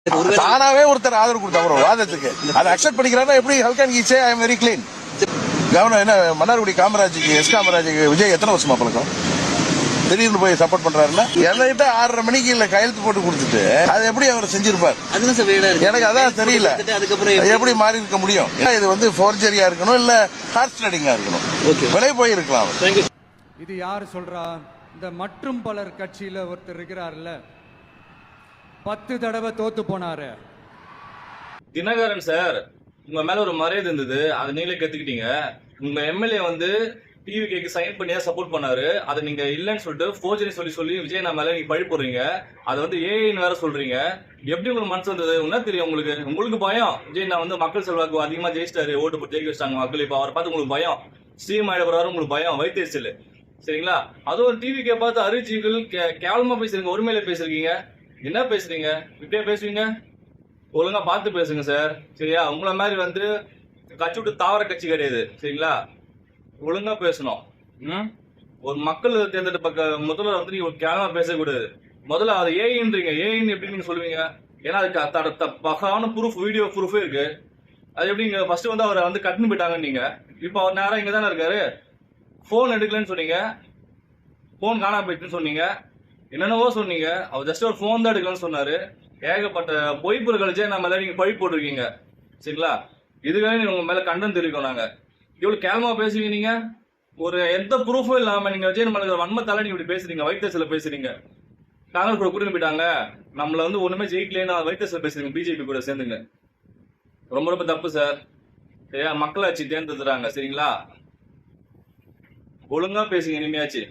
தானாவே ஒருத்தர் ஆதரவு கொடுத்தா ஒரு வாதத்துக்கு அதை அக்செப்ட் பண்ணிக்கிறாரா எப்படி? How can he say I am very clean? Governor என்ன மன்னார்குடி காமராஜுக்கு காமராஜுக்கு விஜய் எத்தனை வருஷமா பழக்கம்? திடீர்னு போய் சப்போர்ட் பண்றாருன்னா என்கிட்ட 6:30 மணிக்கு இல்ல கையெழுத்து போட்டு கொடுத்துட்டு அதை எப்படி அவர் செஞ்சிருப்பார்? எனக்கு அதான் தெரியல. எப்படி மாறி இருக்க முடியும்? இது ஃபோர்ஜரியா இருக்கணும் இல்ல ஹார்ஸ் ரைடிங்கா இருக்கணும். விலை போயிருக்கலாம். இது யாரு சொல்றா? இந்த மற்றும் பலர் கட்சியில ஒருத்தர் இருக்கிறார்ல, 10 தடவை தோத்து போனாரு தினகரன் சார். உங்க மேல ஒரு மரியாதை இருந்தது, அதை நீங்களே கத்துக்கிட்டீங்க. உங்க எம்எல்ஏ டிவிக்கு சைன் பண்ணியா சப்போர்ட் பண்ணாரு. அதை நீங்க இல்லன்னு சொல்லிட்டு ஃபோர்ஜரி சொல்லி விஜய் நான் மேல நீங்க பழி போடுறீங்க. அதை ஏஐன்னு வேற சொல்றீங்க. எப்படி உங்களுக்கு மனசு வந்தது? என்ன தெரியும் உங்களுக்கு பயம். விஜய் நான் மக்கள் செல்வாக்கு அதிகமா ஜெயிச்சிட்டாரு, ஓட்டு போட்டு ஜெயிக்க வச்சிட்டாங்க மக்கள். இப்ப அவரை பார்த்து உங்களுக்கு பயம், ஸ்ட்ரீம் ஆயிடப்படுறாரு, உங்களுக்கு பயம், வைத்தறிச்சல். சரிங்களா? அதுவும் ஒரு டிவிக்கே பார்த்து அறிவிச்சிகள் கேவலமா பேசுறீங்க, ஒருமையில பேசுறீங்க. என்ன பேசுறீங்க? இப்படியே பேசுவீங்க? ஒழுங்கா பார்த்து பேசுங்க சார். சரியா? உங்களை மாதிரி கட்சி விட்டு தாவர கட்சி கிடையாது. சரிங்களா? ஒழுங்கா பேசணும். ஒரு மக்கள் தேர்ந்தெடுத்த முதல்வர் நீங்க கேவலமா பேசக்கூடாது. முதல்ல அது ஏஐன்றீங்க. ஏஐன்னு எப்படி நீங்க சொல்லுவீங்க? ஏன்னா அதுக்கு பகான ப்ரூஃப், வீடியோ ப்ரூஃபே இருக்கு. அது எப்படி நீங்க ஃபர்ஸ்ட் அவரை கட்டுன்னு போயிட்டாங்க. நீங்க இப்ப அவர் நேரம் இங்க தானே இருக்காரு. போன் எடுக்கலன்னு சொன்னீங்க, போன் காணாம போயிட்டுன்னு சொன்னீங்க, என்னென்னவோ சொன்னீங்க. அவர் ஜஸ்ட் ஒரு போன் தான் எடுக்கலன்னு சொன்னாரு. ஏகப்பட்ட பொய்ப்புரை கழிச்சே நம்ம நீங்க பழி போட்டிருக்கீங்க. சரிங்களா? இதுக்காக நீங்க உங்க மேல கண்டம் தெரிவிக்கோம். நாங்க இவ்வளவு கேவலமா பேசுவீங்க. நீங்க ஒரு எந்த ப்ரூஃபும் இல்லாம நீங்க விஜய் நம்மளுக்கு வன்மத்தால நீங்க இப்படி பேசுறீங்க, வைத்தறிச்சல பேசுறீங்க. காங்கிரஸ் கூட கூட்டிட்டு போயிட்டாங்க, நம்மள ஒண்ணுமே ஜெயிக்கலன்னு வைத்தறிச்சல பேசுறீங்க. பிஜேபி கூட சேர்ந்துங்க. ரொம்ப ரொம்ப தப்பு சார். சரியா? மக்களாட்சி தேர்ந்தெடுத்துறாங்க. சரிங்களா? ஒழுங்கா பேசுங்க இனிமையாச்சு.